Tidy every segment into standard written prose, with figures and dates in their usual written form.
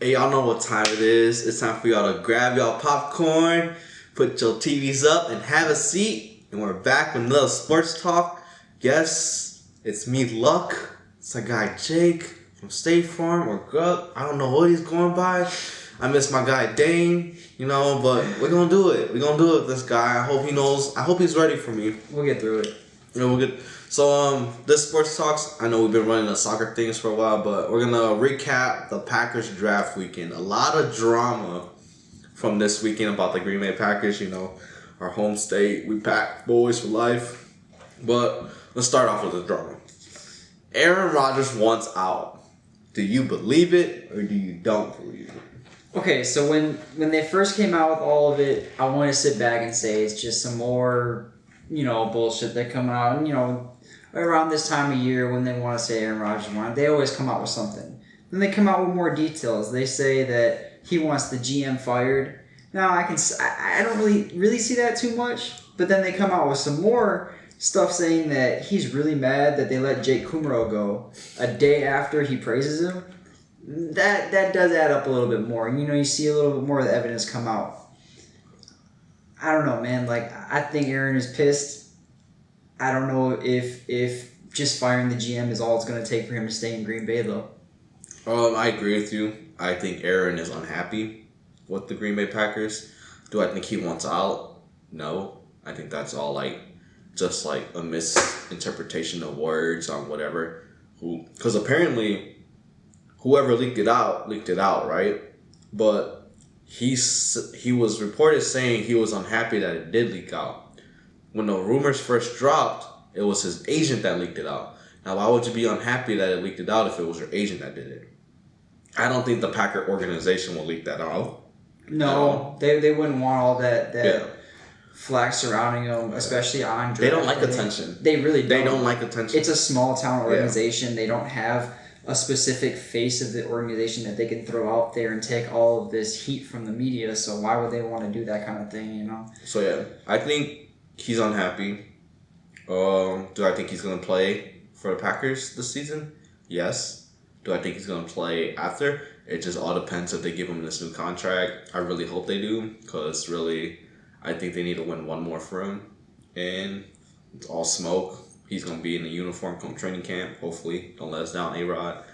Hey, y'all know what time it is. It's time for y'all to grab y'all popcorn, put your TVs up, and have a seat. And we're back with another sports talk. Yes, it's me, Luck. It's our guy Jake from State Farm or Grub. I don't know what he's going by. I miss my guy Dane, but we're gonna do it. We're gonna do it with this guy. I hope he knows. I hope he's ready for me. We'll get through it. We'll get. So this sports talks. I know we've been running the soccer things for a while, but we're gonna recap the Packers draft weekend. A lot of drama from this weekend about the Green Bay Packers. Our home state. We pack boys for life. But let's start off with the drama. Aaron Rodgers wants out. Do you believe it or do you don't believe it? Okay, so when they first came out with all of it, I want to sit back and say it's just some more, bullshit that come out. And, around this time of year when they want to say Aaron Rodgers won, they always come out with something. Then they come out with more details. They say that he wants the GM fired. Now, I don't really see that too much, but then they come out with some more stuff saying that he's really mad that they let Jake Kummerow go a day after he praises him. That does add up a little bit more. You see a little bit more of the evidence come out. I don't know, man. I think Aaron is pissed. I don't know if just firing the GM is all it's going to take for him to stay in Green Bay, though. I agree with you. I think Aaron is unhappy with the Green Bay Packers. Do I think he wants out? No. I think that's all just a misinterpretation of words on whatever. Because apparently, whoever leaked it out, right? But he was reported saying he was unhappy that it did leak out. When the rumors first dropped, it was his agent that leaked it out. Now, why would you be unhappy that it leaked it out if it was your agent that did it? I don't think the Packer organization will leak that out. No, they wouldn't want all that flack surrounding them, especially on draft. They don't like attention. They really don't. They don't like attention. It's a small town organization. Yeah. They don't have a specific face of the organization that they can throw out there and take all of this heat from the media. So why would they want to do that kind of thing, So, yeah, I think he's unhappy. Do I think he's going to play for the Packers this season? Yes. Do I think he's going to play after? It just all depends if they give him this new contract. I really hope they do, because really, I think they need to win one more for him. And it's all smoke. He's going to be in the uniform come training camp, hopefully. Don't let us down, A-Rod.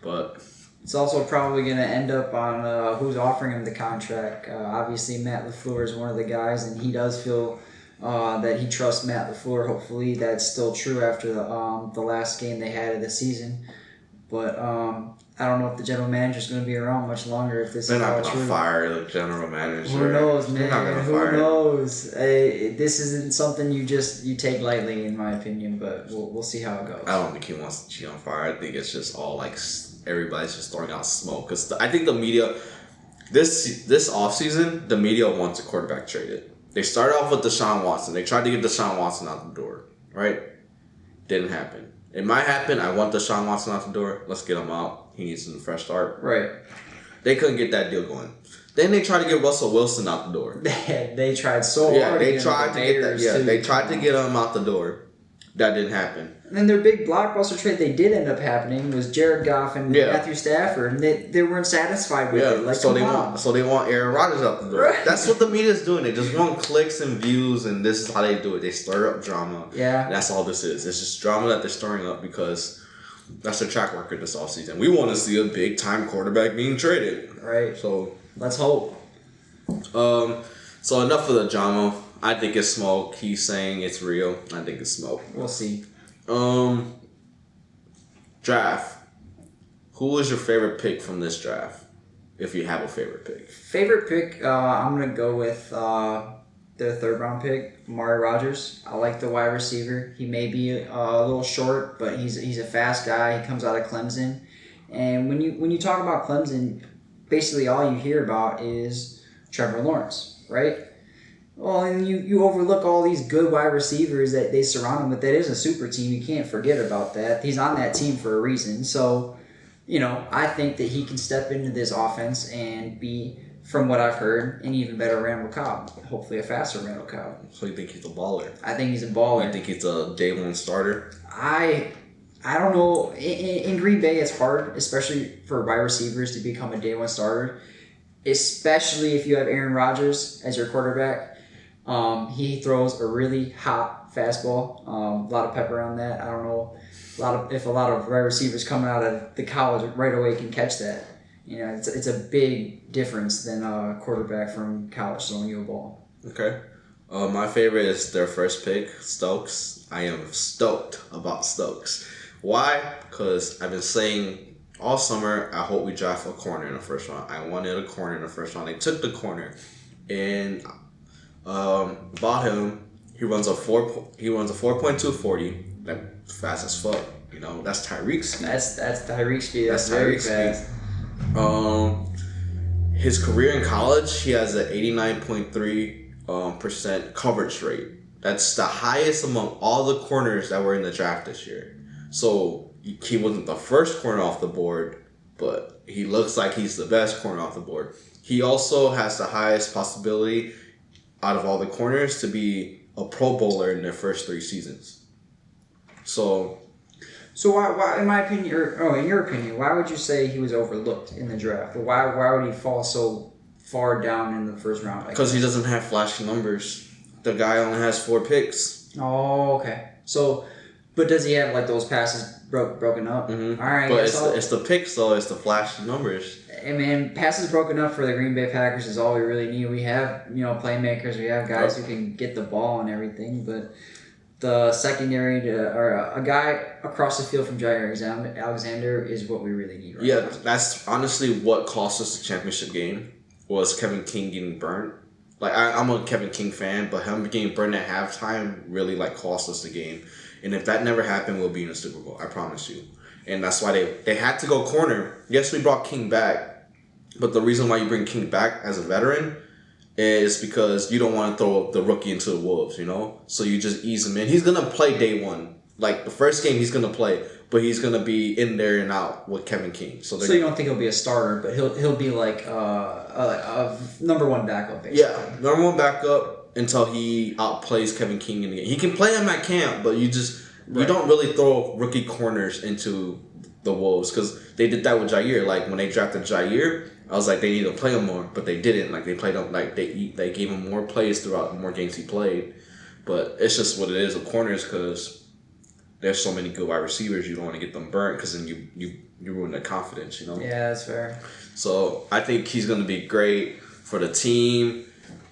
But it's also probably going to end up on who's offering him the contract. Obviously, Matt LaFleur is one of the guys, and he does feel that he trusts Matt LaFleur. Hopefully that's still true after the last game they had of the season. But I don't know if the general manager is going to be around much longer if this is all true. They're not going to fire the general manager. Who knows, man? They're not going to fire him. Who knows? This isn't something you take lightly, in my opinion, but we'll see how it goes. I don't think he wants the GM fired. I think it's just all everybody's just throwing out smoke. Because I think the media, this offseason, the media wants a quarterback traded. They started off with Deshaun Watson. They tried to get Deshaun Watson out the door, right? Didn't happen. It might happen. I want Deshaun Watson out the door. Let's get him out. He needs a fresh start. Right. They couldn't get that deal going. Then they tried to get Russell Wilson out the door. They tried so hard. Yeah, they tried to get that. Yeah, they tried to get him out the door. That didn't happen. And then their big blockbuster trade they did end up happening was Jared Goff and Matthew Stafford, and they weren't satisfied with it. So they want Aaron Rodgers out the door. Right. That's what the media's doing. They just want clicks and views, and this is how they do it. They stir up drama. Yeah. That's all this is. It's just drama that they're stirring up because that's their track record this offseason. We want to see a big time quarterback being traded. Right. So let's hope. So enough of the drama. I think it's smoke. He's saying it's real. I think it's smoke. We'll see. Draft. Who was your favorite pick from this draft? If you have a favorite pick. Favorite pick, I'm going to go with their third round pick, Aaron Rodgers. I like the wide receiver. He may be a little short, but he's a fast guy. He comes out of Clemson. And when you talk about Clemson, basically all you hear about is Trevor Lawrence, right? Well, and you overlook all these good wide receivers that they surround him with. That is a super team. You can't forget about that. He's on that team for a reason. So, I think that he can step into this offense and be, from what I've heard, an even better Randall Cobb. Hopefully a faster Randall Cobb. So you think he's a baller? I think he's a baller. You think he's a day one starter? I I don't know. In Green Bay, it's hard, especially for wide receivers to become a day one starter, especially if you have Aaron Rodgers as your quarterback. He throws a really hot fastball. A lot of pepper on that. I don't know if a lot of wide receivers coming out of the college right away can catch that. You know, it's a big difference than a quarterback from college throwing you a ball. Okay. My favorite is their first pick, Stokes. I am stoked about Stokes. Why? Because I've been saying all summer, I hope we draft a corner in the first round. I wanted a corner in the first round. They took the corner, and bought him. He runs a 4.2 40. Like fast as fuck. You know, that's Tyreek speed. That's Tyreek speed. That's Tyreek speed. His career in college, he has an 89.3% coverage rate. That's the highest among all the corners that were in the draft this year. So he wasn't the first corner off the board, but he looks like he's the best corner off the board. He also has the highest possibility out of all the corners to be a Pro Bowler in their first 3 seasons. So why, in my opinion, in your opinion, why would you say he was overlooked in the draft? Why would he fall so far down in the first round? Because he doesn't have flashy numbers. The guy only has 4 picks. Oh, okay. So, but does he have like those passes broken up? Mm-hmm. All right. But it's the picks though. It's the flashy numbers. Hey man, passes broken up for the Green Bay Packers is all we really need. We have playmakers. We have guys who can get the ball and everything, but the secondary or a guy across the field from Jair Alexander is what we really need right now. Yeah, that's honestly what cost us the championship game was Kevin King getting burnt. Like I'm a Kevin King fan, but him getting burnt at halftime really like cost us the game. And if that never happened, we'll be in the Super Bowl. I promise you. And that's why they had to go corner. Yes, we brought King back, but the reason why you bring King back as a veteran is because you don't want to throw the rookie into the wolves, you know? So you just ease him in. He's going to play day one. Like, the first game he's going to play, but he's going to be in there and out with Kevin King. So you don't think he'll be a starter, but he'll be like a number 1 backup, basically. Yeah, number 1 backup until he outplays Kevin King in the game. He can play him at camp, but you don't really throw rookie corners into the wolves because they did that with Jair. Like, when they drafted Jair, I was like, they need to play him more, but they didn't. Like, they played him, like, they gave him more plays throughout the more games he played. But it's just what it is with corners because there's so many good wide receivers, you don't want to get them burnt because then you ruin their confidence, you know? Yeah, that's fair. So I think he's going to be great for the team.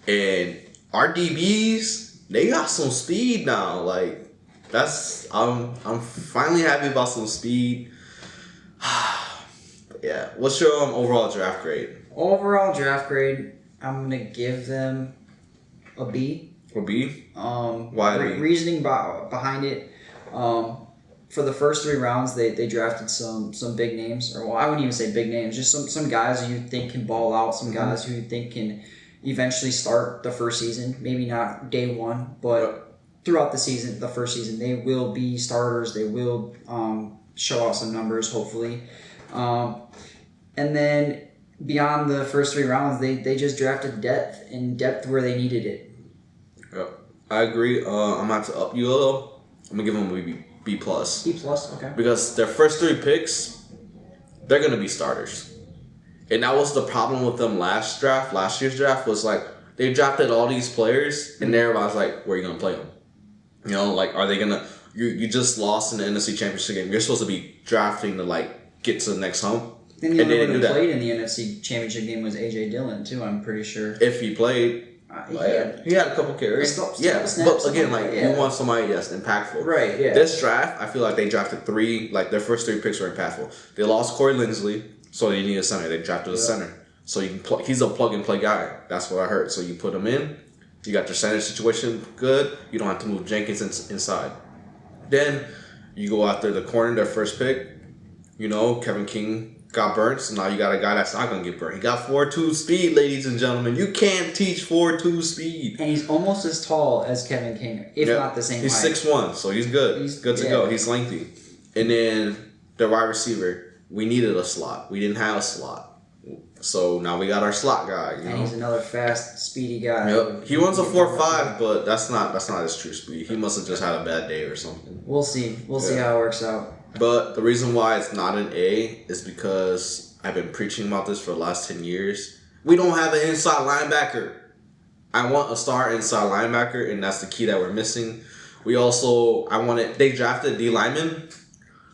And our DBs, they got some speed now. Like, I'm finally happy about some speed. Yeah. What's your overall draft grade? Overall draft grade, I'm gonna give them a B. A B? Why? Reasoning behind it. For the first 3 rounds, they drafted some big names, or well, I wouldn't even say big names, just some guys who you think can ball out, some guys who you think can eventually start the first season. Maybe not day 1, but throughout the season, the first season, they will be starters. They will show out some numbers, hopefully. And then beyond the first 3 rounds, they just drafted depth where they needed it. Yeah, I agree. I'm about to up you a little. I'm gonna give them a B plus. B plus, okay. Because their first 3 picks, they're gonna be starters, and that was the problem with them last year's draft was like they drafted all these players, and everybody's like, where are you gonna play them? You know, like are they gonna? You just lost in the NFC Championship game. You're supposed to be drafting to like get to the next hump. And the only one who played in the NFC Championship game was A.J. Dillon, too, I'm pretty sure. If he played. He had a couple carries. But again, you want somebody that's impactful. Right, yeah. This draft, I feel like they drafted 3, like their first 3 picks were impactful. They lost Corey Linsley, so they need a center. They drafted a center. So you can he's a plug-and-play guy. That's what I heard. So you put him in. You got your center situation good. You don't have to move Jenkins inside. Then you go after the corner, their first pick. You know, Kevin King got burnt, so now you got a guy that's not going to get burnt. He got 4.2 speed, ladies and gentlemen. You can't teach 4.2 speed. And he's almost as tall as Kevin King, if not the same height. He's 6'1", so he's good. He's good to go. He's lengthy. And then the wide receiver, we needed a slot. We didn't have a slot. So now we got our slot guy. And he's another fast, speedy guy. Yep. He runs a 4.5, but that's not his true speed. He must have just had a bad day or something. We'll see. We'll see how it works out. But the reason why it's not an A is because I've been preaching about this for the last 10 years. We don't have an inside linebacker. I want a star inside linebacker, and that's the key that we're missing. They drafted D lineman,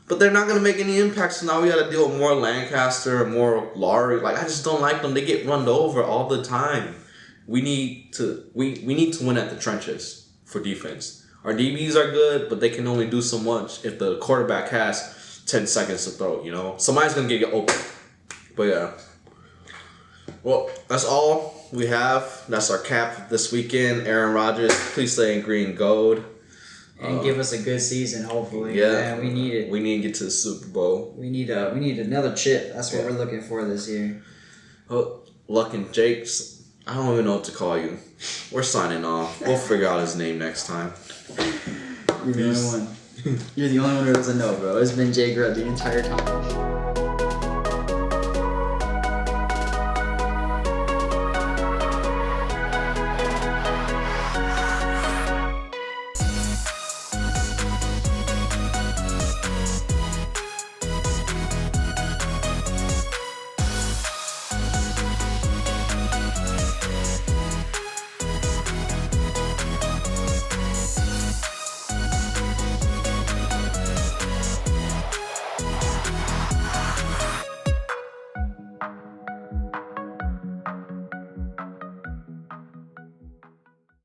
but they're not going to make any impact, so now we got to deal with more Lancaster, more Laurie. Like, I just don't like them. They get run over all the time. We need to win at the trenches for defense. Our DBs are good, but they can only do so much if the quarterback has 10 seconds to throw, you know? Somebody's going to get open. But, yeah. Well, that's all we have. That's our cap this weekend. Aaron Rodgers, please stay in green gold. And give us a good season, hopefully. Yeah. Man, we need it. We need to get to the Super Bowl. We need another chip. That's what we're looking for this year. Oh, Luck and Jakes, I don't even know what to call you. We're signing off. We'll figure out his name next time. You're the only one. You're the only one who doesn't know, bro. It's been Jay Grubb the entire time.